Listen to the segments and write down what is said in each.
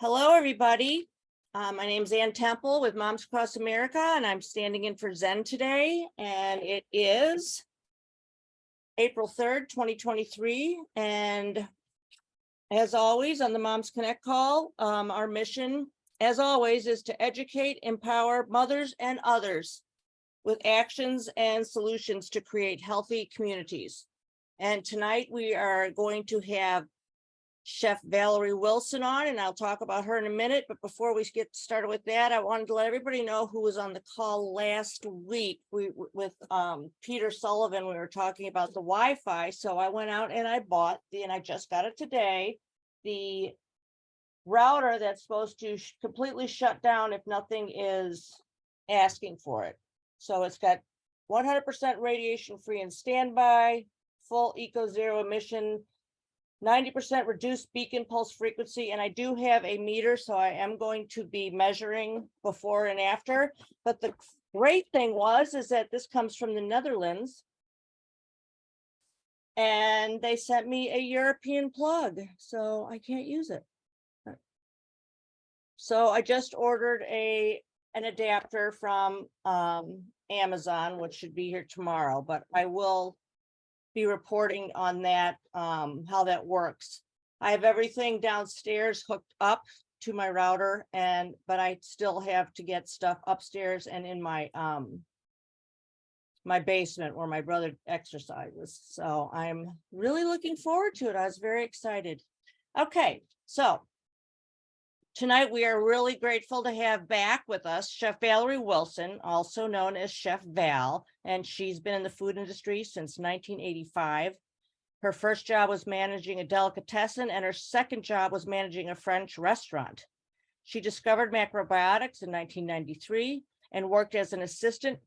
Hello, everybody. My name is Ann Temple with Moms Across America, and I'm standing in for Zen today. And it is April 3rd, 2023. And as always, on the Moms Connect call, our mission, as always, is to educate, empower mothers and others with actions and solutions to create healthy communities. And tonight we are going to have Chef Valerie Wilson on, and I'll talk about her in a minute. But before we get started with that, I wanted to let everybody know who was on the call last week. With Peter Sullivan, we were talking about the Wi-Fi. So I went out and I bought and I just got it today, the router that's supposed to completely shut down if nothing is asking for it. So it's got 100% radiation free and standby, full eco zero emission, 90% reduced beacon pulse frequency, and I do have a meter, so I am going to be measuring before and after. But the great thing is that this comes from the Netherlands, and they sent me a European plug, so I can't use it. So I just ordered an adapter from Amazon, which should be here tomorrow, but I will be reporting on that, how that works. I have everything downstairs hooked up to my router, but I still have to get stuff upstairs and in my my basement where my brother exercises. So I'm really looking forward to it. I was very excited. Okay, so tonight we are really grateful to have back with us Chef Valerie Wilson, also known as Chef Val, and she's been in the food industry since 1985. Her first job was managing a delicatessen, and her second job was managing a French restaurant. She discovered macrobiotics in 1993 and worked as an assistant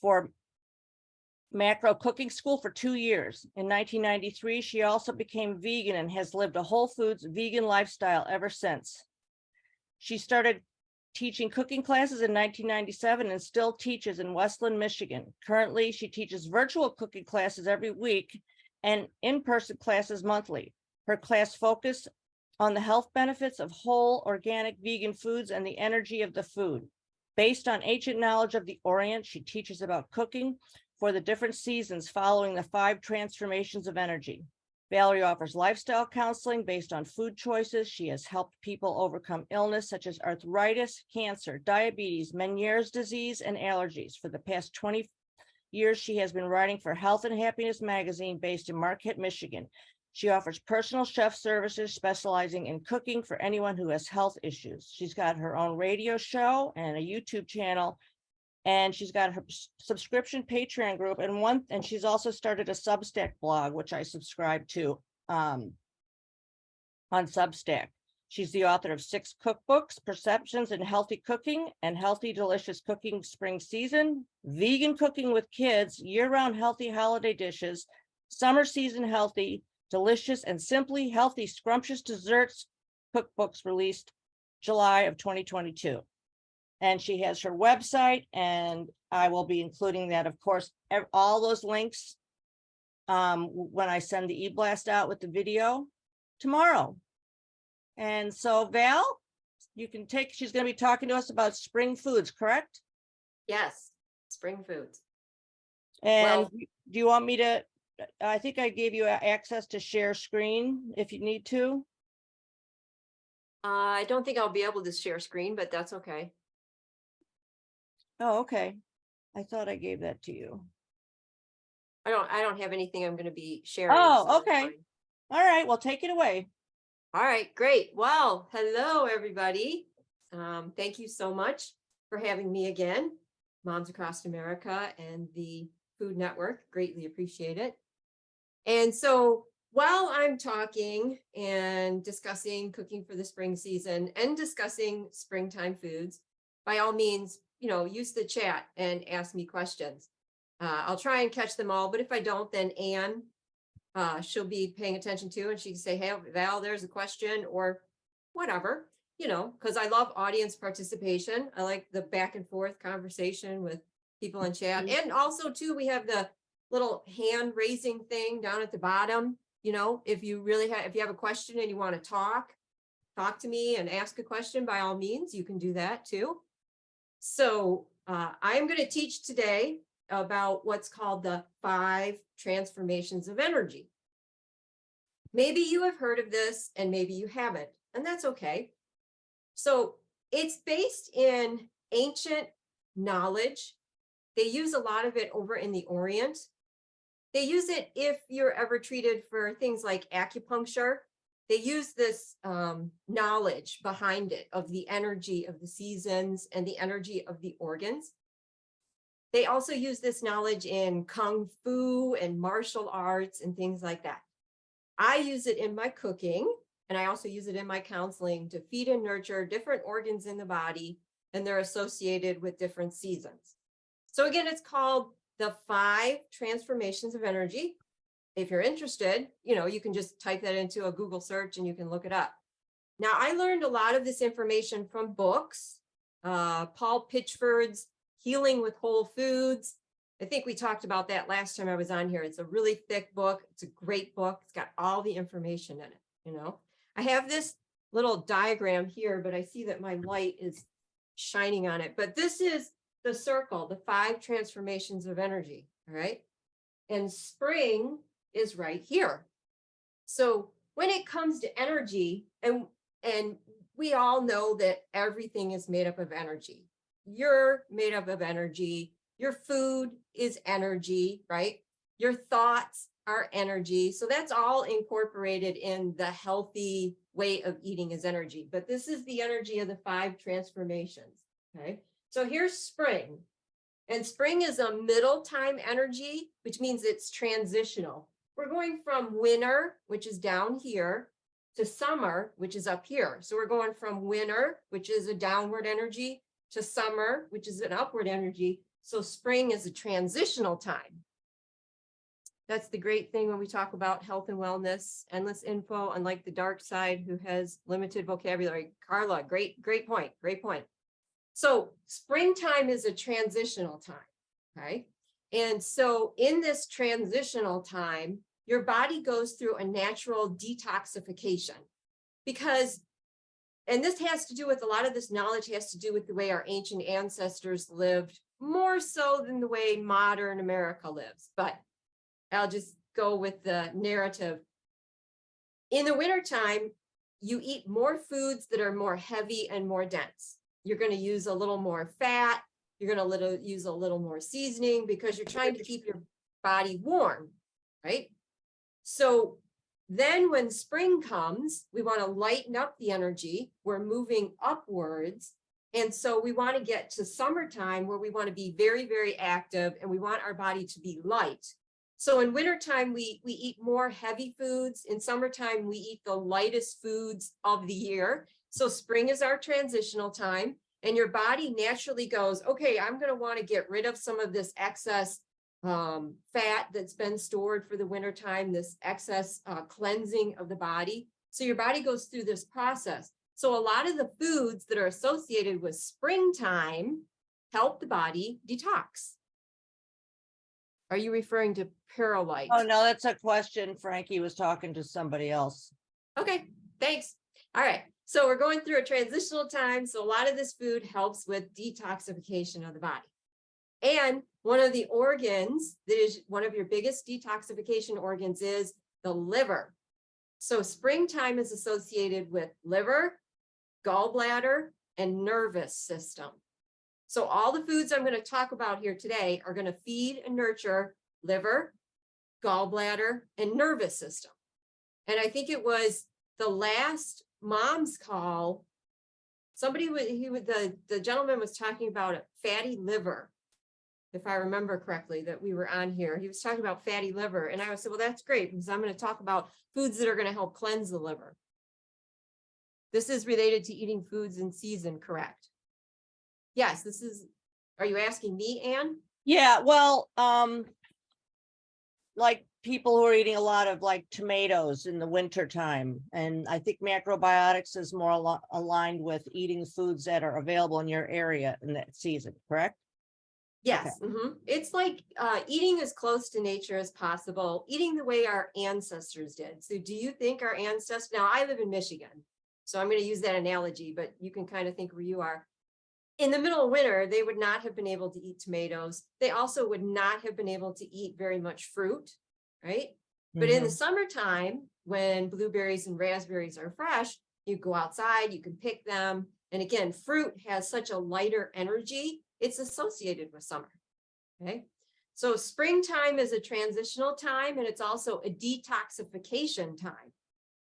for macro cooking school for 2 years. In 1993, she also became vegan and has lived a whole foods vegan lifestyle ever since. She started teaching cooking classes in 1997 and still teaches in Westland, Michigan. Currently, she teaches virtual cooking classes every week and in-person classes monthly. Her class focus on the health benefits of whole, organic, vegan foods and the energy of the food. Based on ancient knowledge of the Orient, she teaches about cooking for the different seasons following the 5 transformations of energy. Valerie offers lifestyle counseling based on food choices. She has helped people overcome illness such as arthritis, cancer, diabetes, Meniere's disease, and allergies. For the past 20 years, she has been writing for Health and Happiness magazine based in Marquette, Michigan. She offers personal chef services specializing in cooking for anyone who has health issues. She's got her own radio show and a YouTube channel, and she's got her subscription Patreon group, and she's also started a Substack blog, which I subscribe to on Substack. She's the author of 6 cookbooks: Perceptions in Healthy Cooking and Healthy Delicious Cooking Spring Season, Vegan Cooking with Kids, Year-Round Healthy Holiday Dishes, Summer Season Healthy, Delicious and Simply Healthy Scrumptious Desserts cookbooks, released July of 2022. And she has her website, and I will be including that, of course, all those links when I send the e-blast out with the video tomorrow. And so Val, you can she's going to be talking to us about spring foods, correct? Yes, spring foods. And do you want me to, I think I gave you access to share screen if you need to. I don't think I'll be able to share screen, but that's okay. Oh, okay. I thought I gave that to you. I don't have anything I'm going to be sharing. Oh, so okay. All right. Well, take it away. All right, great. Well, hello, everybody. Thank you so much for having me again, Moms Across America and the Food Network. Greatly appreciate it. And so while I'm talking and discussing cooking for the spring season and discussing springtime foods, by all means, use the chat and ask me questions. I'll try and catch them all, but if I don't, then Ann, she'll be paying attention to, and she can say, hey, Val, there's a question, or whatever, because I love audience participation. I like the back and forth conversation with people in chat. And also too, we have the little hand raising thing down at the bottom. If you have a question and you want to talk, talk to me and ask a question, by all means, you can do that too. So I'm going to teach today about what's called the 5 transformations of energy. Maybe you have heard of this and maybe you haven't, and that's okay. So it's based in ancient knowledge. They use a lot of it over in the Orient. They use it if you're ever treated for things like acupuncture. They use this knowledge behind it of the energy of the seasons and the energy of the organs. They also use this knowledge in Kung Fu and martial arts and things like that. I use it in my cooking, and I also use it in my counseling to feed and nurture different organs in the body, and they're associated with different seasons. So again, it's called the 5 transformations of energy. If you're interested, you can just type that into a Google search and you can look it up. Now, I learned a lot of this information from books. Paul Pitchford's Healing with Whole Foods. I think we talked about that last time I was on here. It's a really thick book. It's a great book. It's got all the information in it, I have this little diagram here, but I see that my light is shining on it. But this is the circle, the 5 transformations of energy, all right? And spring is right here. So when it comes to energy, and we all know that everything is made up of energy. You're made up of energy. Your food is energy, right? Your thoughts are energy. So that's all incorporated in the healthy way of eating is energy. But this is the energy of the 5 transformations, okay? So here's spring. And spring is a middle time energy, which means it's transitional. We're going from winter, which is down here, to summer, which is up here. So we're going from winter, which is a downward energy, to summer, which is an upward energy. So spring is a transitional time. That's the great thing when we talk about health and wellness, endless info, unlike the dark side who has limited vocabulary. Carla, great point, great point. So springtime is a transitional time, okay? And so in this transitional time, your body goes through a natural detoxification because, and this has to do with, a lot of this knowledge has to do with the way our ancient ancestors lived, more so than the way modern America lives. But I'll just go with the narrative. In the wintertime, you eat more foods that are more heavy and more dense. You're going to use a little more fat. You're going to use a little more seasoning because you're trying to keep your body warm, right? So then when spring comes, we want to lighten up the energy. We're moving upwards. And so we want to get to summertime where we want to be very, very active and we want our body to be light. So in wintertime, we eat more heavy foods. In summertime, we eat the lightest foods of the year. So spring is our transitional time, and your body naturally goes, okay, I'm going to want to get rid of some of this excess fat that's been stored for the wintertime, this excess cleansing of the body. So your body goes through this process. So a lot of the foods that are associated with springtime help the body detox. Are you referring to perlite? Oh, no, that's a question. Frankie was talking to somebody else. Okay, thanks. All right. So we're going through a transitional time. So a lot of this food helps with detoxification of the body. And one of the organs that is one of your biggest detoxification organs is the liver. So springtime is associated with liver, gallbladder, and nervous system. So all the foods I'm going to talk about here today are going to feed and nurture liver, gallbladder, and nervous system. And I think it was the last mom's call, the gentleman was talking about a fatty liver, if I remember correctly, that we were on here. He was talking about fatty liver. And I said, well, that's great, because I'm going to talk about foods that are going to help cleanse the liver. This is related to eating foods in season, correct? Yes, are you asking me, Anne? Yeah, well, like people who are eating a lot of like tomatoes in the winter time. And I think macrobiotics is more aligned with eating foods that are available in your area in that season, correct? Yes. Okay. It's like eating as close to nature as possible, eating the way our ancestors did. So do you think our ancestors, now I live in Michigan, So I'm going to use that analogy, but you can kind of think where you are. In the middle of winter, they would not have been able to eat tomatoes. They also would not have been able to eat very much fruit, right? But in the summertime, when blueberries and raspberries are fresh, you go outside, you can pick them. And again, fruit has such a lighter energy. It's associated with summer, okay? So springtime is a transitional time, and it's also a detoxification time.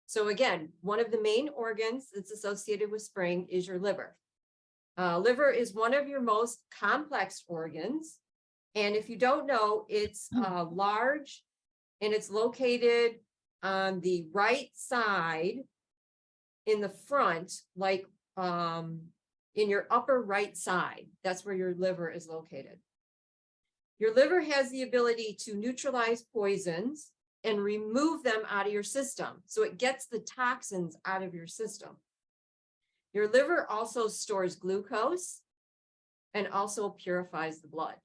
So again, one of the main organs that's associated with spring is your liver. Liver is one of your most complex organs. And if you don't know, it's large and it's located on the right side in the front, like in your upper right side. That's where your liver is located. Your liver has the ability to neutralize poisons and remove them out of your system. So it gets the toxins out of your system. Your liver also stores glucose and also purifies the blood.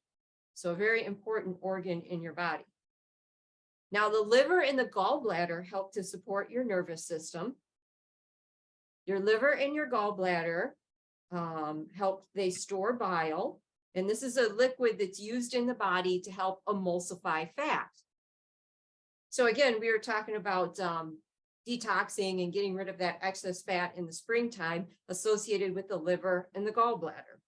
So a very important organ in your body. Now, the liver and the gallbladder help to support your nervous system. Your liver and your gallbladder they store bile. And this is a liquid that's used in the body to help emulsify fat. So again, we were talking about detoxing and getting rid of that excess fat in the springtime associated with the liver and the gallbladder.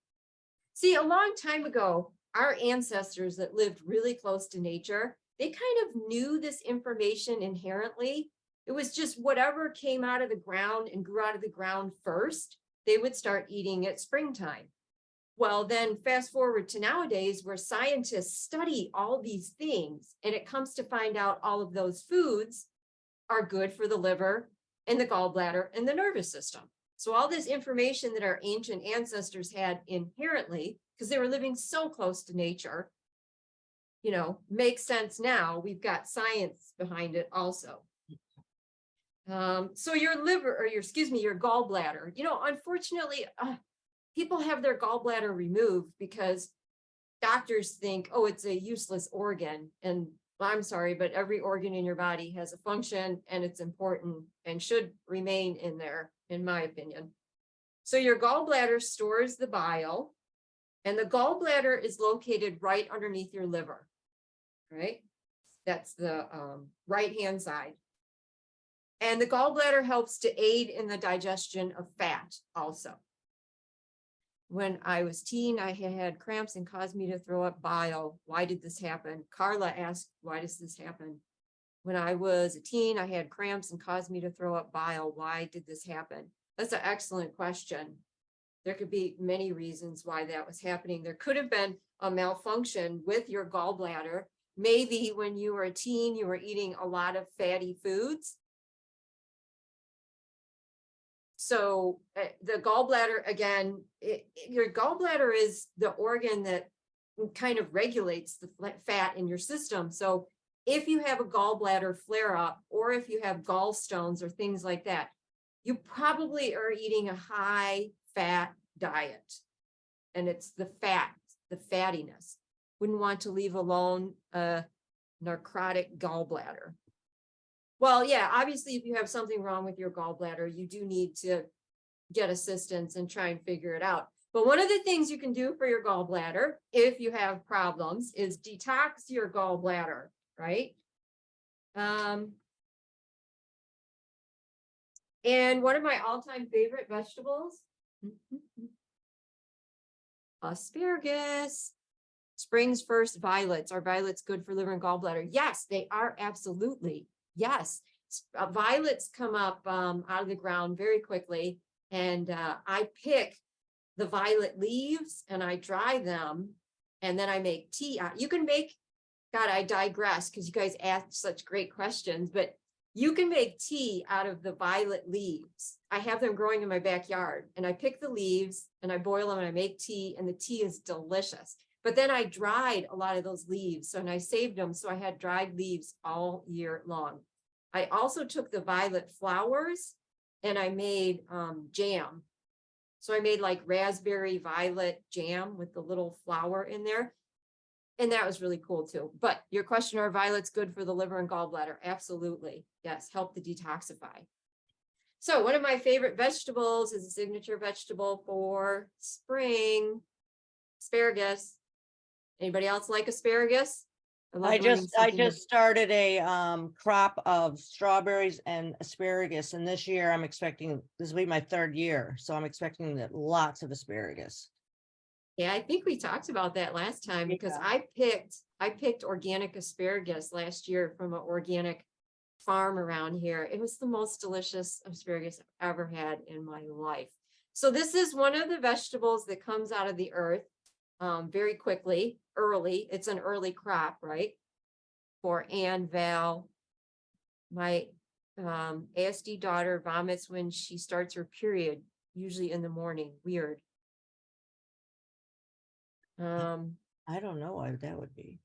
See, a long time ago, our ancestors that lived really close to nature, they kind of knew this information inherently. It was just whatever came out of the ground and grew out of the ground first, they would start eating at springtime. Well, then fast forward to nowadays where scientists study all these things, and it comes to find out all of those foods are good for the liver and the gallbladder and the nervous system. So all this information that our ancient ancestors had inherently, because they were living so close to nature, makes sense now. We've got science behind it also. So your liver, or your gallbladder, unfortunately, people have their gallbladder removed because doctors think, oh, it's a useless organ. And I'm sorry, but every organ in your body has a function and it's important and should remain in there, in my opinion. So your gallbladder stores the bile, and the gallbladder is located right underneath your liver, right? That's the right-hand side. And the gallbladder helps to aid in the digestion of fat also. When I was teen, I had cramps and caused me to throw up bile. Why did this happen? Carla asked, why does this happen? When I was a teen, I had cramps and caused me to throw up bile. Why did this happen? That's an excellent question. There could be many reasons why that was happening. There could have been a malfunction with your gallbladder. Maybe when you were a teen, you were eating a lot of fatty foods. So the gallbladder, again, your gallbladder is the organ that kind of regulates the fat in your system. So if you have a gallbladder flare up, or if you have gallstones or things like that, you probably are eating a high fat diet. And it's the fat, the fattiness. Wouldn't want to leave alone a necrotic gallbladder. Well, yeah, obviously, if you have something wrong with your gallbladder, you do need to get assistance and try and figure it out. But one of the things you can do for your gallbladder, if you have problems, is detox your gallbladder, right? And one of my all-time favorite vegetables, asparagus. Spring's first violets. Are violets good for liver and gallbladder? Yes, they are, absolutely. Yes. Violets come up out of the ground very quickly, and I pick the violet leaves and I dry them, and then I make tea. You can make, God, I digress because you guys asked such great questions, but you can make tea out of the violet leaves. I have them growing in my backyard, and I pick the leaves and I boil them and I make tea, and the tea is delicious. But then I dried a lot of those leaves, and I saved them, so I had dried leaves all year long. I also took the violet flowers and I made jam. So I made like raspberry violet jam with the little flower in there. And that was really cool too. But your question, are violets good for the liver and gallbladder? Absolutely. Yes, help to detoxify. So one of my favorite vegetables is a signature vegetable for spring, asparagus. Anybody else like asparagus? love I learning just something new. started a crop of strawberries and asparagus, and this year I'm expecting, this will be my 3rd year, so I'm expecting lots of asparagus. Yeah, I think we talked about that last time because Yeah. I picked organic asparagus last year from an organic farm around here. It was the most delicious asparagus I've ever had in my life. So this is one of the vegetables that comes out of the earth very quickly, early. It's an early crop, right? For Ann Val, my ASD daughter vomits when she starts her period, usually in the morning. Weird. I don't know why that would be.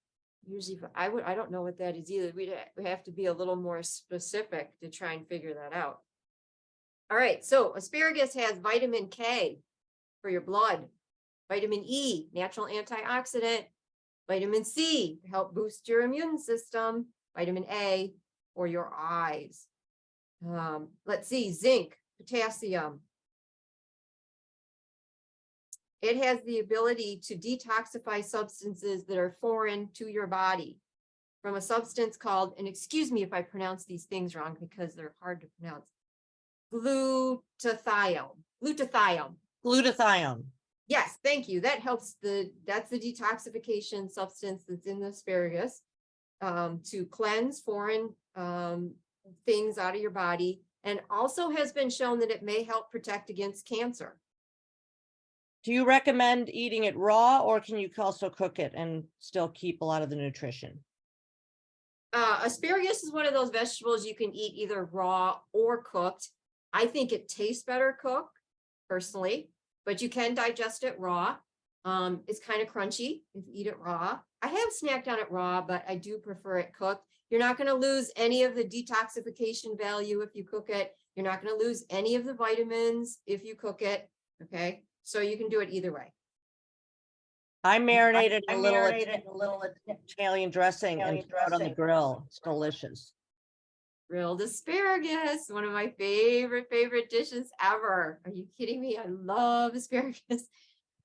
Usually I don't know what that is either. We'd have to be a little more specific to try and figure that out. All right, so asparagus has vitamin K for your blood, vitamin E, natural antioxidant, vitamin C to help boost your immune system, vitamin A for your eyes. Let's see, zinc, potassium. It has the ability to detoxify substances that are foreign to your body from a substance called, and excuse me if I pronounce these things wrong because they're hard to pronounce, glutathione. Glutathione. Yes, thank you. That helps that's the detoxification substance that's in the asparagus to cleanse foreign things out of your body, and also has been shown that it may help protect against cancer. Do you recommend eating it raw, or can you also cook it and still keep a lot of the nutrition? Asparagus is one of those vegetables you can eat either raw or cooked. I think it tastes better cooked, personally, but you can digest it raw. It's kind of crunchy if you eat it raw. I have snacked on it raw, but I do prefer it cooked. You're not going to lose any of the detoxification value if you cook it. You're not going to lose any of the vitamins if you cook it. Okay, so you can do it either way. I marinated a little Italian dressing and threw it on the grill. It's delicious. Grilled asparagus, one of my favorite dishes ever. Are you kidding me? I love asparagus.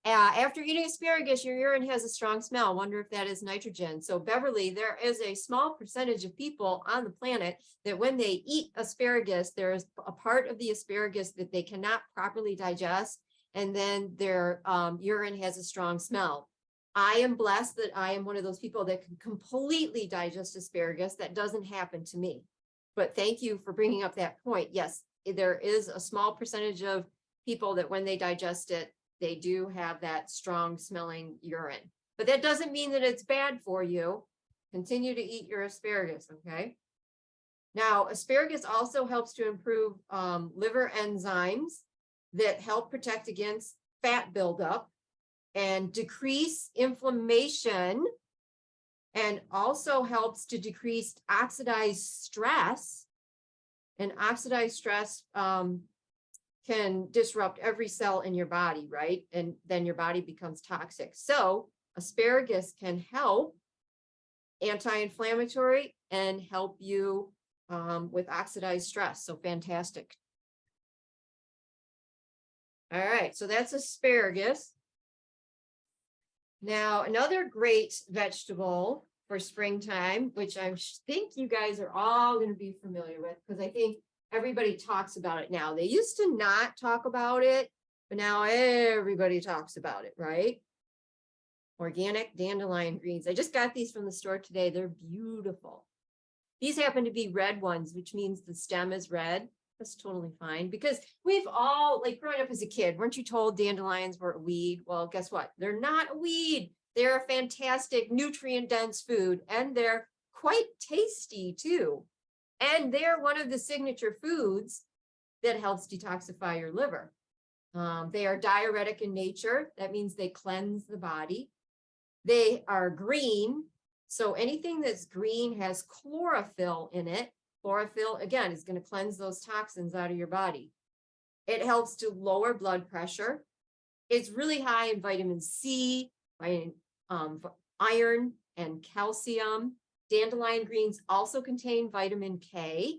After eating asparagus, your urine has a strong smell. Wonder if that is nitrogen. So Beverly, there is a small percentage of people on the planet that when they eat asparagus, there is a part of the asparagus that they cannot properly digest, and then their urine has a strong smell. I am blessed that I am one of those people that can completely digest asparagus. That doesn't happen to me. But thank you for bringing up that point. Yes, there is a small percentage of people that when they digest it, they do have that strong smelling urine. But that doesn't mean that it's bad for you. Continue to eat your asparagus, okay? Now, asparagus also helps to improve liver enzymes that help protect against fat buildup and decrease inflammation, and also helps to decrease oxidized stress. And oxidized stress can disrupt every cell in your body, right? And then your body becomes toxic. So asparagus can help anti-inflammatory and help you with oxidized stress. So fantastic. All right, so that's asparagus. Now, another great vegetable for springtime, which I think you guys are all going to be familiar with, because I think everybody talks about it now. They used to not talk about it, but now everybody talks about it, right? Organic dandelion greens. I just got these from the store today. They're beautiful. These happen to be red ones, which means the stem is red. That's totally fine, because we've all, like growing up as a kid, weren't you told dandelions were a weed? Well, guess what? They're not a weed. They're a fantastic nutrient dense food, and they're quite tasty too. And they're one of the signature foods that helps detoxify your liver. They are diuretic in nature. That means they cleanse the body. They are green. So anything that's green has chlorophyll in it. Chlorophyll, again, is going to cleanse those toxins out of your body. It helps to lower blood pressure. It's really high in vitamin C, iron, and calcium. Dandelion greens also contain vitamin K.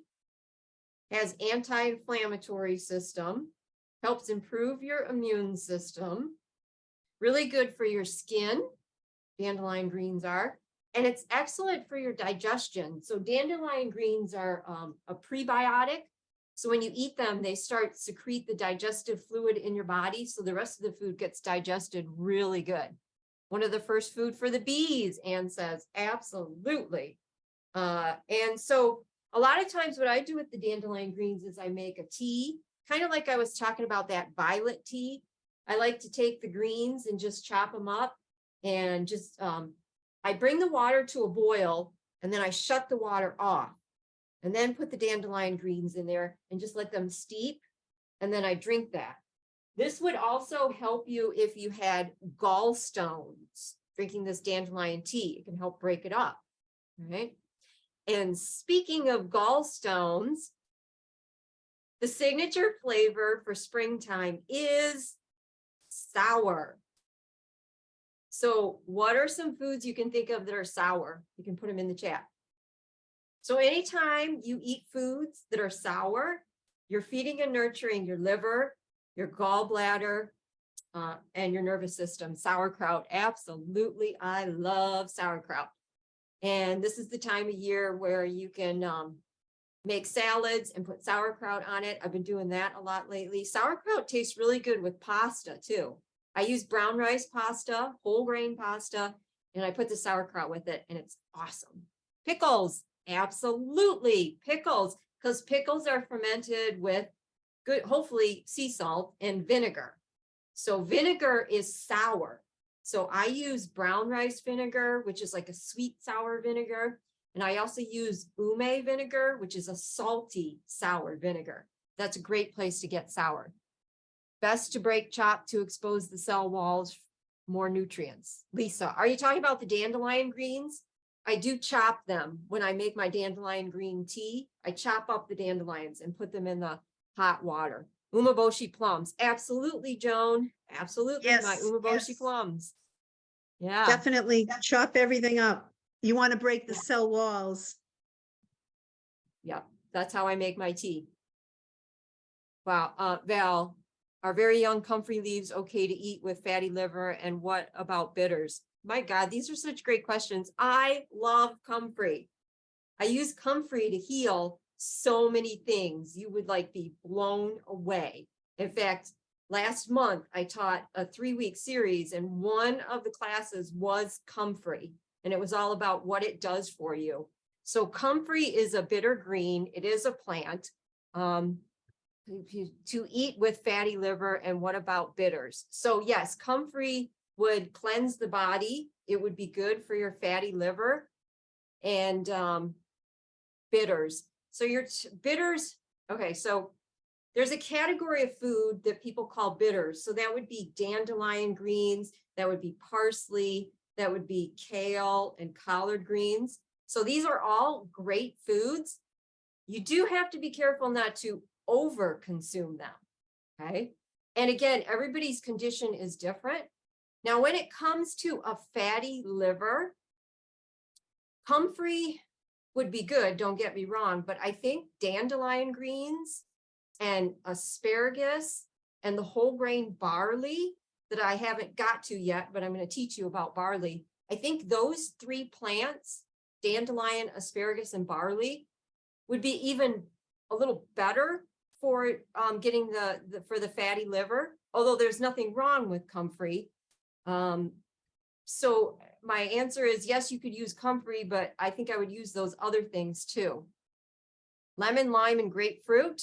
has anti-inflammatory system, helps improve your immune system, really good for your skin, dandelion greens are, and it's excellent for your digestion. So dandelion greens are a prebiotic. So when you eat them, they start secrete the digestive fluid in your body. So the rest of the food gets digested really good. One of the first food for the bees, Anne says, absolutely. And so a lot of times what I do with the dandelion greens is I make a tea, kind of like I was talking about that violet tea. I like to take the greens and just chop them up and just, I bring the water to a boil and then I shut the water off and then put the dandelion greens in there and just let them steep. And then I drink that. This would also help you if you had gallstones, drinking this dandelion tea. It can help break it up, right? And speaking of gallstones, the signature flavor for springtime is sour. So what are some foods you can think of that are sour? You can put them in the chat. So anytime you eat foods that are sour, you're feeding and nurturing your liver, your gallbladder, and your nervous system. Sauerkraut, absolutely. I love sauerkraut. And this is the time of year where you can make salads and put sauerkraut on it. I've been doing that a lot lately. Sauerkraut tastes really good with pasta too. I use brown rice pasta, whole grain pasta, and I put the sauerkraut with it, and it's awesome. Pickles, absolutely, pickles, because pickles are fermented with good, hopefully sea salt and vinegar. So vinegar is sour. So I use brown rice vinegar, which is like a sweet sour vinegar. And I also use ume vinegar, which is a salty sour vinegar. That's a great place to get sour. Best to break, chop to expose the cell walls, more nutrients. Lisa, are you talking about the dandelion greens? I do chop them when I make my dandelion green tea. I chop up the dandelions and put them in the hot water. Umeboshi plums. Absolutely, Joan. Absolutely, Yes, my umeboshi yes. plums. Yeah. Definitely chop everything up. You want to break the cell walls. Yep, that's how I make my tea. Wow, Val, are very young comfrey leaves okay to eat with fatty liver? And what about bitters? My God, these are such great questions. I love comfrey. I use comfrey to heal so many things. You would like be blown away. In fact, last month I taught a 3-week series and one of the classes was comfrey, and it was all about what it does for you. So comfrey is a bitter green. It is a plant to eat with fatty liver. And what about bitters? So yes, comfrey would cleanse the body. It would be good for your fatty liver. And bitters. So your bitters, okay, so there's a category of food that people call bitters. So that would be dandelion greens, that would be parsley, that would be kale and collard greens. So these are all great foods. You do have to be careful not to over consume them, okay? And again, everybody's condition is different. Now, when it comes to a fatty liver, comfrey would be good, don't get me wrong, but I think dandelion greens and asparagus and the whole grain barley that I haven't got to yet, but I'm going to teach you about barley. I think those 3 plants, dandelion, asparagus, and barley, would be even a little better for getting for the fatty liver, although there's nothing wrong with comfrey. So my answer is yes, you could use comfrey, but I think I would use those other things too. Lemon, lime, and grapefruit,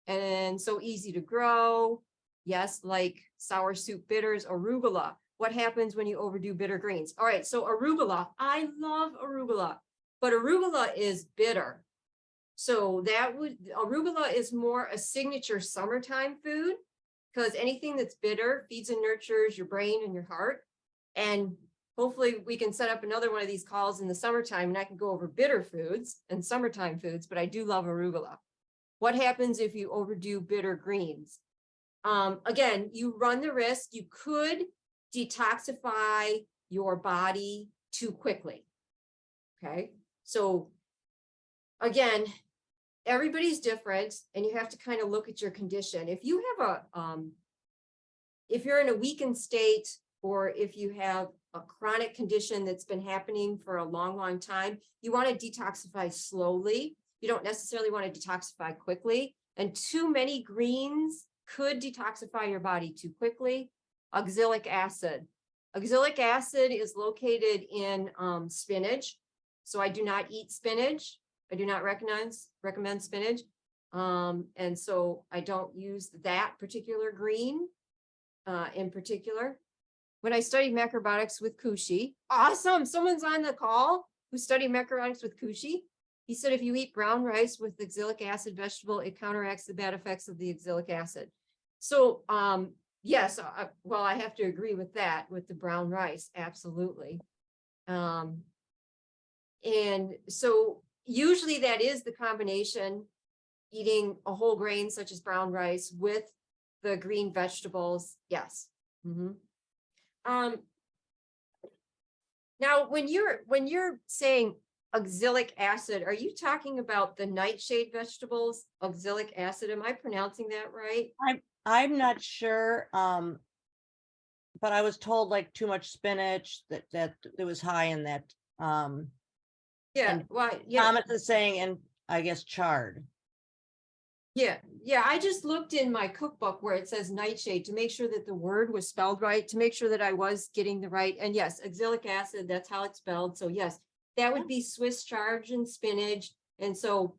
and so easy to grow. Yes, like sour soup bitters, arugula. What happens when you overdo bitter greens? All right, so arugula, I love arugula, but arugula is bitter. So arugula is more a signature summertime food because anything that's bitter feeds and nurtures your brain and your heart. And hopefully we can set up another one of these calls in the summertime and I can go over bitter foods and summertime foods, but I do love arugula. What happens if you overdo bitter greens? Again, you run the risk, you could detoxify your body too quickly. Okay, so again, everybody's different, and you have to kind of look at your condition. If you have if you're in a weakened state, or if you have a chronic condition that's been happening for a long, long time, you want to detoxify slowly. You don't necessarily want to detoxify quickly. And too many greens could detoxify your body too quickly. Oxalic acid. Oxalic acid is located in spinach. So I do not eat spinach. I do not recommend spinach. And so I don't use that particular green in particular. When I studied macrobiotics with Kushi, awesome, someone's on the call who studied macrobiotics with Kushi. He said, if you eat brown rice with oxalic acid vegetable, it counteracts the bad effects of the oxalic acid. So, yes, well, I have to agree with that, with the brown rice, absolutely. And so usually that is the combination, eating a whole grain such as brown rice with the green vegetables, yes. Now, when you're saying oxalic acid, are you talking about the nightshade vegetables, oxalic acid? Am I pronouncing that right? I'm not sure, but I was told like too much spinach that it was high in that. Yeah, And well, yeah, Thomas is saying, and I guess chard. yeah. I just looked in my cookbook where it says nightshade to make sure that the word was spelled right, to make sure that I was getting the right. And yes, oxalic acid, that's how it's spelled. So yes, that would be Swiss chard and spinach. And so,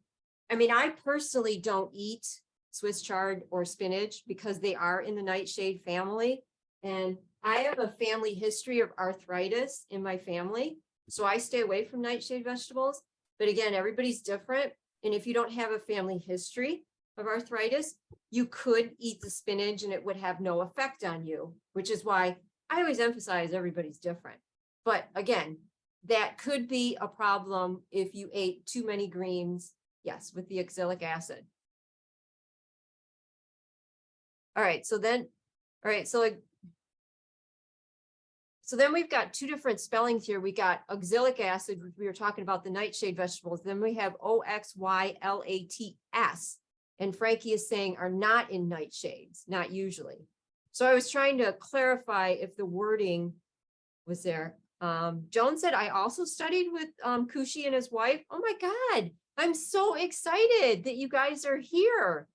I mean, I personally don't eat Swiss chard or spinach because they are in the nightshade family. And I have a family history of arthritis in my family. So I stay away from nightshade vegetables. But again, everybody's different. And if you don't have a family history of arthritis, you could eat the spinach and it would have no effect on you, which is why I always emphasize everybody's different. But again, that could be a problem if you ate too many greens, yes, with the oxalic acid. All right, so then we've got two different spellings here. We got oxalic acid, which we were talking about the nightshade vegetables. Then we have OXYLATS. And Frankie is saying are not in nightshades, not usually. So I was trying to clarify if the wording was there. Joan said, I also studied with Kushi and his wife. Oh my God, I'm so excited that you guys are here.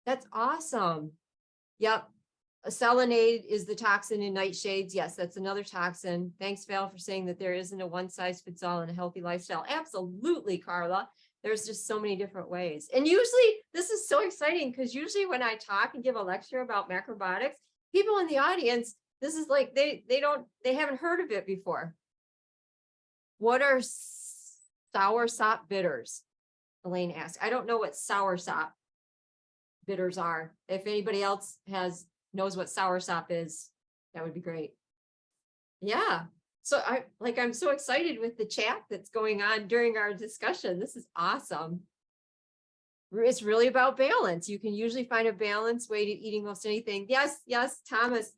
That's awesome. Yep. Selenade is the toxin in nightshades. Yes, that's another toxin. Thanks, Val, for saying that there isn't a one size fits all in a healthy lifestyle. Absolutely, Carla. There's just so many different ways. And usually this is so exciting because usually when I talk and give a lecture about macrobiotics, people in the audience, this is like, they haven't heard of it before. What are soursop bitters? Elaine asked. I don't know what soursop bitters are. If anybody else knows what soursop is, that would be great. Yeah. So I'm so excited with the chat that's going on during our discussion. This is awesome. It's really about balance. You can usually find a balanced way to eating most anything. Yes, Thomas,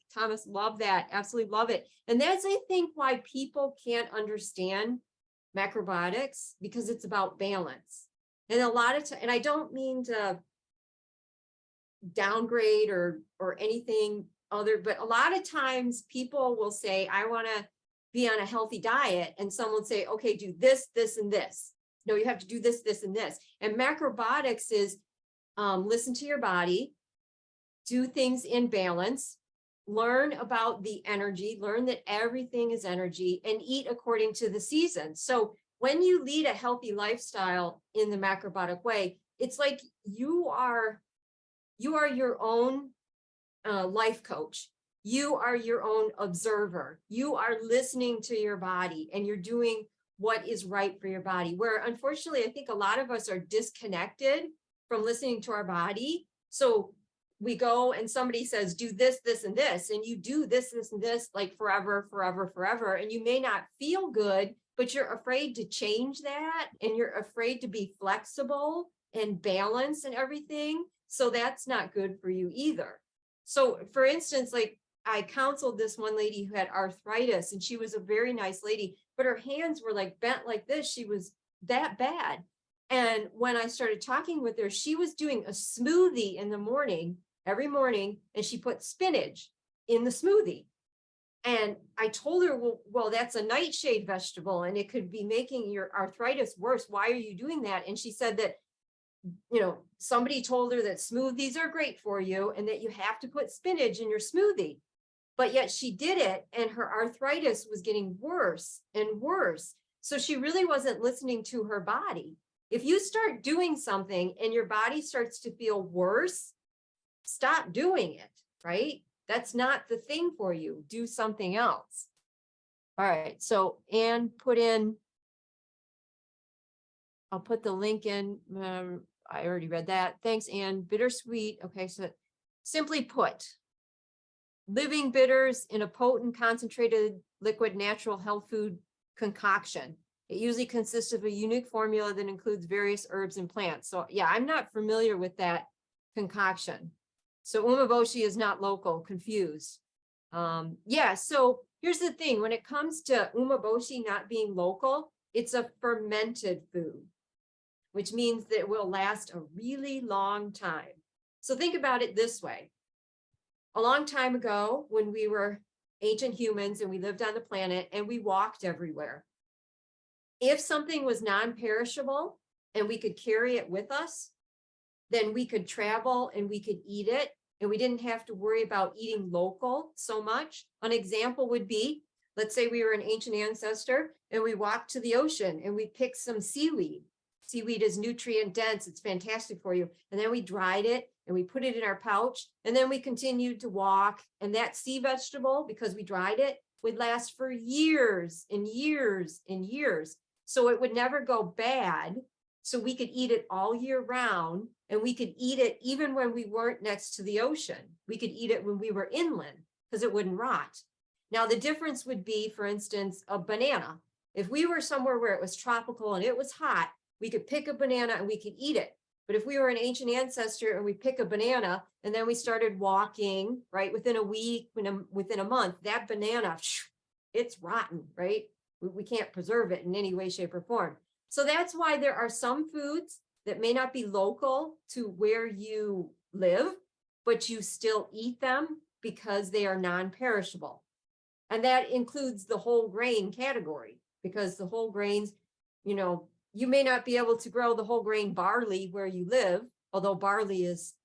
love that. Absolutely love it. And that's, I think, why people can't understand macrobiotics, because it's about balance. And a lot of times, and I don't mean to downgrade or anything other, but a lot of times people will say, I want to be on a healthy diet, and someone will say, okay, do this, this, and this. No, you have to do this, this, and this. And macrobiotics is listen to your body, do things in balance, learn about the energy, learn that everything is energy, and eat according to the season. So when you lead a healthy lifestyle in the macrobiotic way, it's like you are your own life coach. You are your own observer. You are listening to your body and you're doing what is right for your body. Where unfortunately, I think a lot of us are disconnected from listening to our body. So we go and somebody says, do this, this, and this, and you do this, this, and this, like forever. And you may not feel good, but you're afraid to change that. And you're afraid to be flexible and balanced and everything. So that's not good for you either. So for instance, like I counseled this one lady who had arthritis, and she was a very nice lady, but her hands were like bent like this. She was that bad. And when I started talking with her, she was doing a smoothie in the morning, every morning, and she put spinach in the smoothie. And I told her, well, that's a nightshade vegetable and it could be making your arthritis worse. Why are you doing that? And she said that, somebody told her that smoothies are great for you and that you have to put spinach in your smoothie. But yet she did it and her arthritis was getting worse and worse. So she really wasn't listening to her body. If you start doing something and your body starts to feel worse, stop doing it, right? That's not the thing for you. Do something else. All right. So Anne I'll put the link in. I already read that. Thanks, Anne. Bittersweet. Okay. So simply put, living bitters in a potent, concentrated, liquid, natural health food concoction. It usually consists of a unique formula that includes various herbs and plants. So yeah, I'm not familiar with that concoction. So umeboshi is not local, confused. Yeah, so here's the thing. When it comes to umeboshi not being local, it's a fermented food, which means that it will last a really long time. So think about it this way. A long time ago, when we were ancient humans and we lived on the planet and we walked everywhere, if something was non-perishable and we could carry it with us, then we could travel and we could eat it and we didn't have to worry about eating local so much. An example would be, let's say we were an ancient ancestor and we walked to the ocean and we picked some seaweed. Seaweed is nutrient dense, it's fantastic for you. And then we dried it and we put it in our pouch and then we continued to walk, and that sea vegetable, because we dried it, would last for years and years and years. So it would never go bad. So we could eat it all year round, and we could eat it even when we weren't next to the ocean. We could eat it when we were inland because it wouldn't rot. Now, the difference would be, for instance, a banana. If we were somewhere where it was tropical and it was hot, we could pick a banana and we could eat it. But if we were an ancient ancestor and we pick a banana and then we started walking, right, within a week, within a month, that banana, it's rotten, right? We can't preserve it in any way, shape, or form. So that's why there are some foods that may not be local to where you live, but you still eat them because they are non-perishable. And that includes the whole grain category, because the whole grains, you may not be able to grow the whole grain barley where you live, although barley is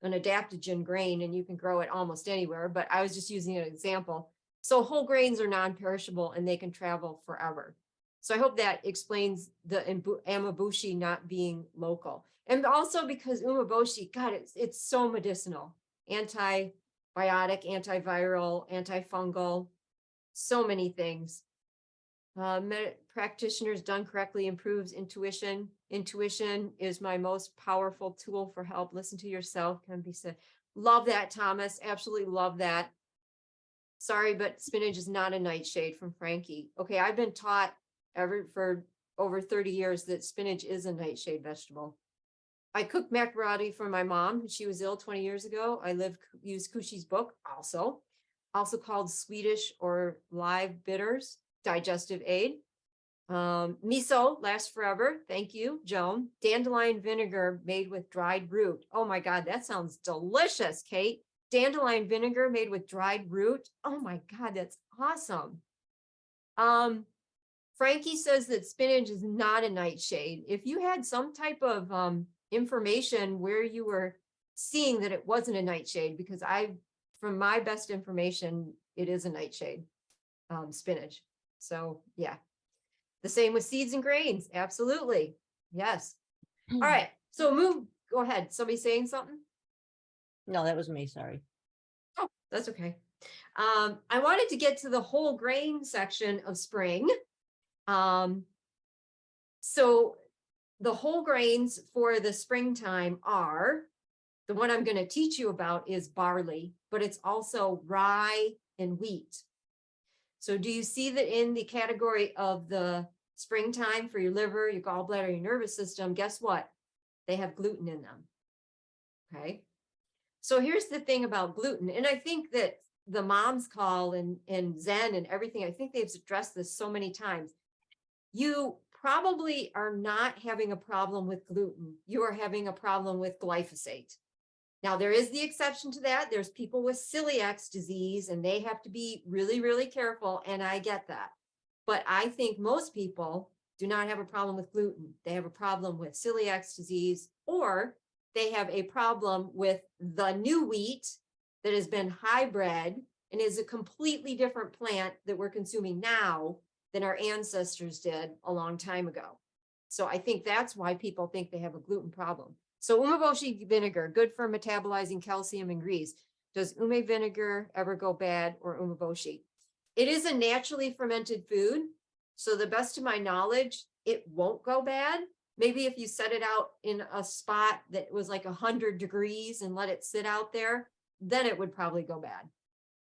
an adaptogen grain and you can grow it almost anywhere, but I was just using an example. So whole grains are non-perishable and they can travel forever. So I hope that explains the umeboshi not being local. And also because umeboshi, God, it's so medicinal, antibiotic, antiviral, antifungal, so many things. Practitioners done correctly improves intuition. Intuition is my most powerful tool for help. Listen to yourself, can be said. Love that, Thomas. Absolutely love that. Sorry, but spinach is not a nightshade, from Frankie. Okay, I've been taught for over 30 years that spinach is a nightshade vegetable. I cooked macaroni for my mom. She was ill 20 years ago. I used Kushi's book also called Swedish or live bitters, digestive aid. Miso lasts forever. Thank you, Joan. Dandelion vinegar made with dried root. Oh my God, that sounds delicious, Kate. Dandelion vinegar made with dried root. Oh my God, that's awesome. Frankie says that spinach is not a nightshade. If you had some type of information where you were seeing that it wasn't a nightshade, because from my best information, it is a nightshade, spinach. So yeah, the same with seeds and grains. Absolutely. Yes. All right. So go ahead. Somebody saying something? No, that was me. Sorry. Oh, that's okay. I wanted to get to the whole grain section of spring. So the whole grains for the springtime are, the one I'm going to teach you about is barley, but it's also rye and wheat. So do you see that in the category of the springtime for your liver, your gallbladder, your nervous system, guess what? They have gluten in them. Okay. So here's the thing about gluten. And I think that the Mom's Call and Zen and everything, I think they've addressed this so many times. You probably are not having a problem with gluten. You are having a problem with glyphosate. Now, there is the exception to that. There's people with celiac disease, and they have to be really, really careful, and I get that. But I think most people do not have a problem with gluten. They have a problem with celiac disease, or they have a problem with the new wheat that has been hybrid and is a completely different plant that we're consuming now than our ancestors did a long time ago. So I think that's why people think they have a gluten problem. So umeboshi vinegar, good for metabolizing calcium and grease. Does ume vinegar ever go bad, or umeboshi? It is a naturally fermented food. So the best of my knowledge, it won't go bad. Maybe if you set it out in a spot that was like 100 degrees and let it sit out there, then it would probably go bad.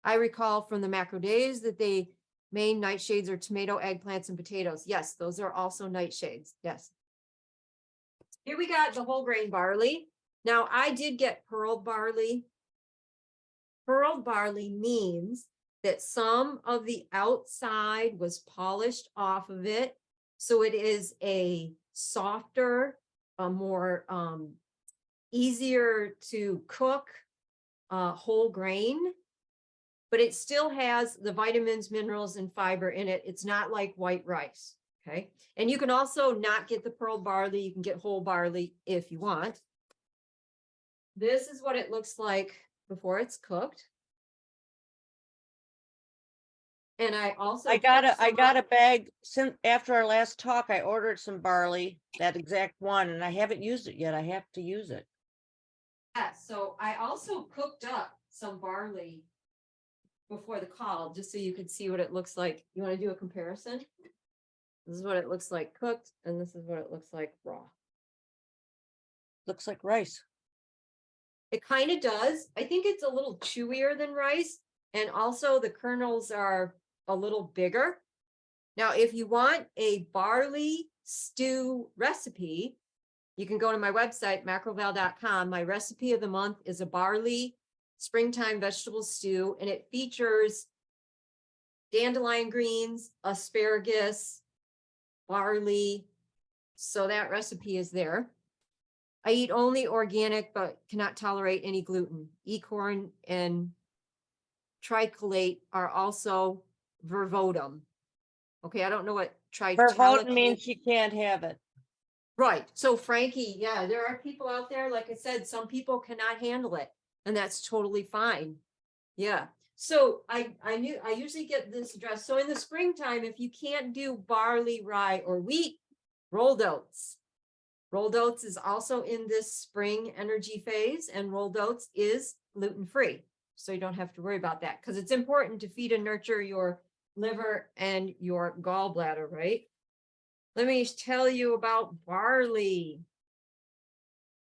I recall from the macro days that they main nightshades are tomato, eggplants, and potatoes. Yes, those are also nightshades. Yes. Here we got the whole grain barley. Now I did get pearled barley. Pearled barley means that some of the outside was polished off of it. So it is a softer, a more easier to cook whole grain, but it still has the vitamins, minerals, and fiber in it. It's not like white rice, okay? And you can also not get the pearl barley. You can get whole barley if you want. This is what it looks like before it's cooked. And I also I got a bag since after our last talk. I ordered some barley, that exact one, and I haven't used it yet. I have to use it. Yeah, so I also cooked up some barley before the call, just so you could see what it looks like. You want to do a comparison? This is what it looks like cooked, and this is what it looks like raw. Looks like rice. It kind of does. I think it's a little chewier than rice, and also the kernels are a little bigger. Now, if you want a barley stew recipe, you can go to my website, macroval.com. My recipe of the month is a barley springtime vegetable stew, and it features dandelion greens, asparagus, barley. So that recipe is there. I eat only organic, but cannot tolerate any gluten. Acorn and tricolate are also verboten. Okay, I don't know what Verboten means you can't have it. Right. So Frankie, yeah, there are people out there, like I said, some people cannot handle it, and that's totally fine. Yeah. So I usually get this addressed. So in the springtime, if you can't do barley, rye, or wheat, rolled oats. Rolled oats is also in this spring energy phase, and rolled oats is gluten-free. So you don't have to worry about that, because it's important to feed and nurture your liver and your gallbladder, right? Let me tell you about barley.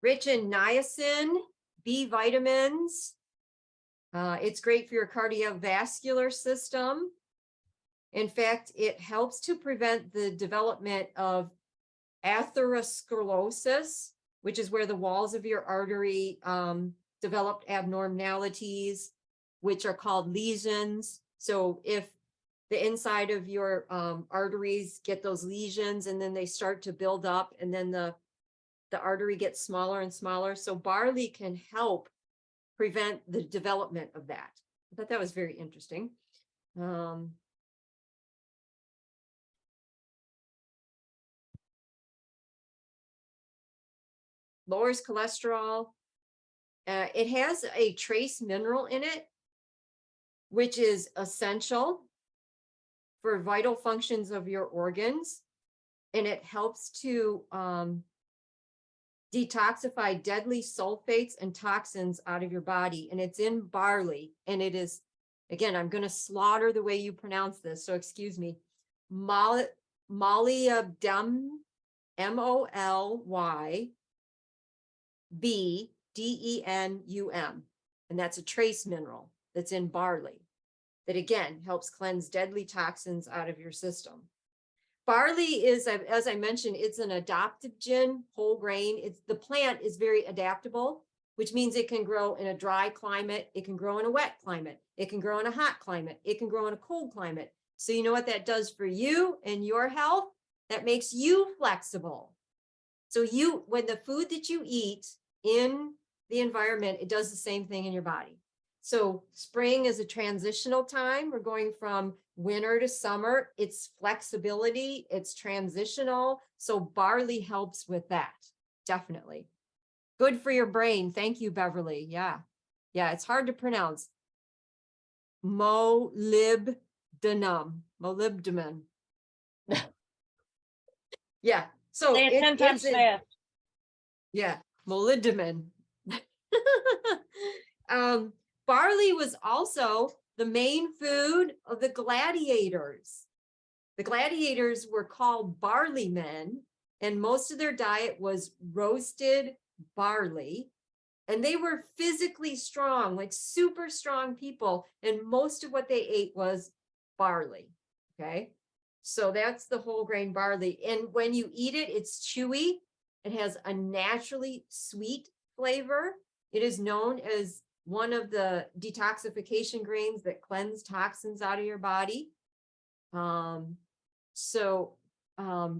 Rich in niacin, B vitamins. It's great for your cardiovascular system. In fact, it helps to prevent the development of atherosclerosis, which is where the walls of your artery developed abnormalities, which are called lesions. So if the inside of your arteries get those lesions, and then they start to build up, and then the artery gets smaller and smaller. So barley can help prevent the development of that. I thought that was very interesting. Lowers cholesterol. It has a trace mineral in it, which is essential for vital functions of your organs, and it helps to detoxify deadly sulfates and toxins out of your body. And it's in barley, and it is, again, I'm going to slaughter the way you pronounce this, so excuse me, molybdenum, MOLYBDENUM, and that's a trace mineral that's in barley that, again, helps cleanse deadly toxins out of your system. Barley is, as I mentioned, it's an adaptogen whole grain. The plant is very adaptable, which means it can grow in a dry climate. It can grow in a wet climate. It can grow in a hot climate. It can grow in a cold climate. So you know what that does for you and your health? that makes you flexible. So when the food that you eat in the environment, it does the same thing in your body. So spring is a transitional time. We're going from winter to summer. It's flexibility, it's transitional. So barley helps with that, definitely. Good for your brain. Thank you, Beverly. Yeah. Yeah, it's hard to pronounce. Molybdenum. Molybdenum. Yeah. So Say it 10 times fast. yeah, molybdenum. Barley was also the main food of the gladiators. The gladiators were called barley men, and most of their diet was roasted barley. And they were physically strong, like super strong people. And most of what they ate was barley. Okay. So that's the whole grain barley. And when you eat it, it's chewy. It has a naturally sweet flavor. It is known as one of the detoxification grains that cleanse toxins out of your body.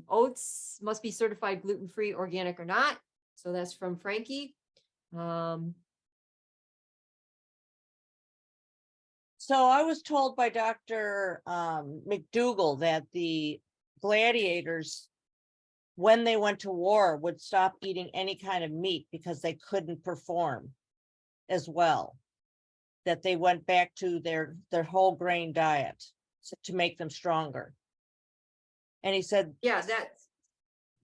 Oats must be certified gluten-free, organic or not. So that's from Frankie. So I was told by Dr. McDougall that the gladiators, when they went to war, would stop eating any kind of meat because they couldn't perform as well. That they went back to their whole grain diet to make them stronger. And he said, yeah,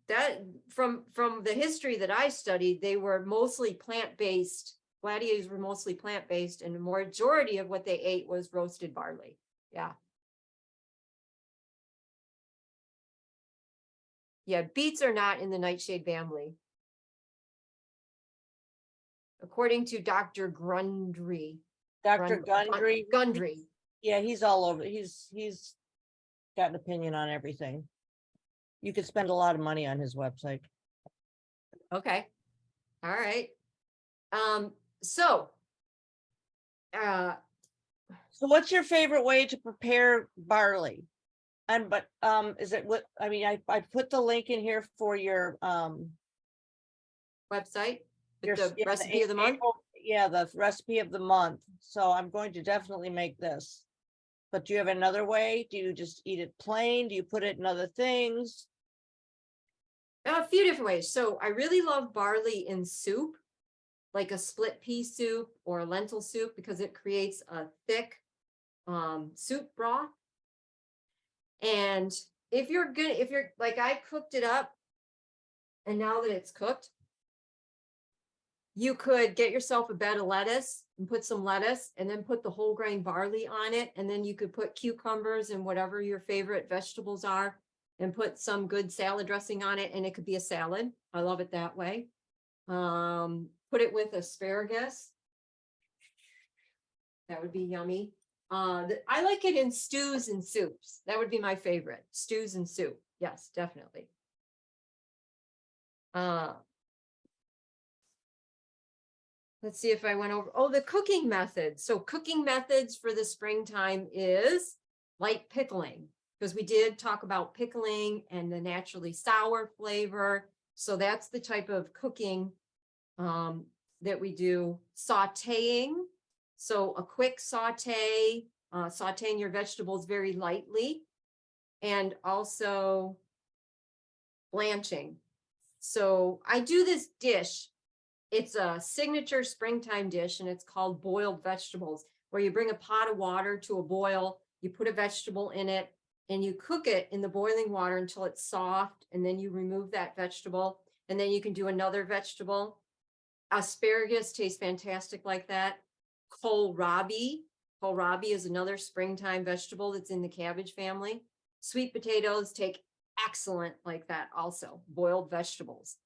that from the history that I studied, they were mostly plant-based. Gladiators were mostly plant-based, and the majority of what they ate was roasted barley. Yeah. Yeah, beets are not in the nightshade family. According to Dr. Gundry. Dr. Gundry. Gundry. Yeah, he's all over. He's got an opinion on everything. You could spend a lot of money on his website. Okay. All right. So what's your favorite way to prepare barley? But is it what I mean? I put the link in here for your website, your the recipe of the month. Yeah, the recipe of the month. So I'm going to definitely make this. But do you have another way? Do you just eat it plain? Do you put it in other things? A few different ways. So I really love barley in soup, like a split pea soup or a lentil soup, because it creates a thick soup broth. And if you're like, I cooked it up, and now that it's cooked, you could get yourself a bed of lettuce and put some lettuce and then put the whole grain barley on it. And then you could put cucumbers and whatever your favorite vegetables are and put some good salad dressing on it. And it could be a salad. I love it that way. Put it with asparagus. That would be yummy. I like it in stews and soups. That would be my favorite. Stews and soup. Yes, definitely. Let's see if I went over. Oh, the cooking methods. So cooking methods for the springtime is light pickling, because we did talk about pickling and the naturally sour flavor. So that's the type of cooking that we do. Sauteing. So a quick saute, sauteing your vegetables very lightly, and also blanching. So I do this dish. It's a signature springtime dish, and it's called boiled vegetables, where you bring a pot of water to a boil, you put a vegetable in it, and you cook it in the boiling water until it's soft, and then you remove that vegetable, and then you can do another vegetable. Asparagus tastes fantastic like that. Kohlrabi. Kohlrabi is another springtime vegetable that's in the cabbage family. Sweet potatoes take excellent like that also, boiled vegetables.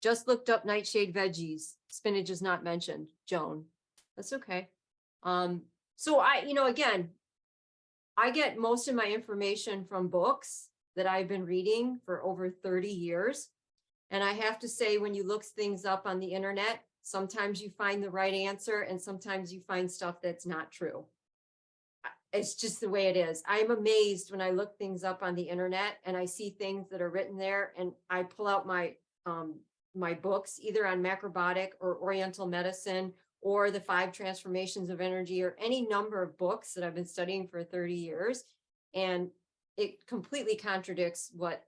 Just looked up nightshade veggies. Spinach is not mentioned, Joan. That's okay. So again, I get most of my information from books that I've been reading for over 30 years. And I have to say, when you look things up on the internet, sometimes you find the right answer and sometimes you find stuff that's not true. it's just the way it is. I'm amazed when I look things up on the internet and I see things that are written there, and I pull out my books either on macrobiotic or Oriental medicine or the 5 transformations of energy or any number of books that I've been studying for 30 years. And it completely contradicts what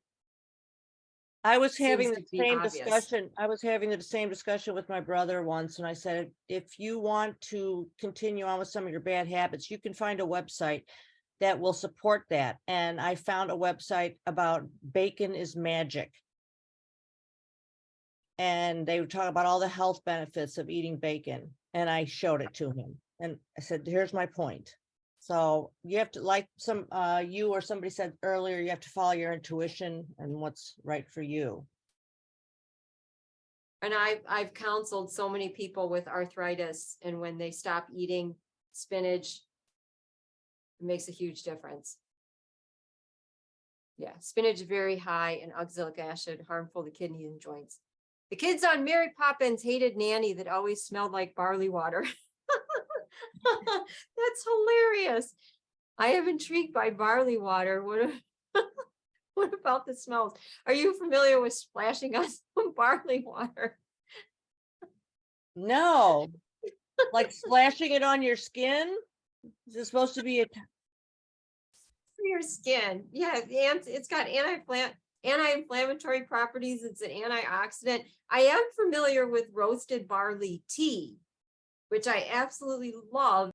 I was seems having to the be same obvious. discussion. I was having the same discussion with my brother once, and I said, if you want to continue on with some of your bad habits, you can find a website that will support that. And I found a website about bacon is magic. And they would talk about all the health benefits of eating bacon. And I showed it to him. And I said, here's my point. So you have to, like you or somebody said earlier, you have to follow your intuition and what's right for you. And I've counseled so many people with arthritis, and when they stop eating spinach, it makes a huge difference. Yeah, spinach is very high in oxalic acid, harmful to kidneys and joints. The kids on Mary Poppins hated Nanny that always smelled like barley water. That's hilarious. I am intrigued by barley water. What about the smells? Are you familiar with splashing on some barley water? No, like splashing it on your skin. Is it supposed to be a For your skin. Yeah, and it's got anti-inflammatory properties. It's an antioxidant. I am familiar with roasted barley tea, which I absolutely love.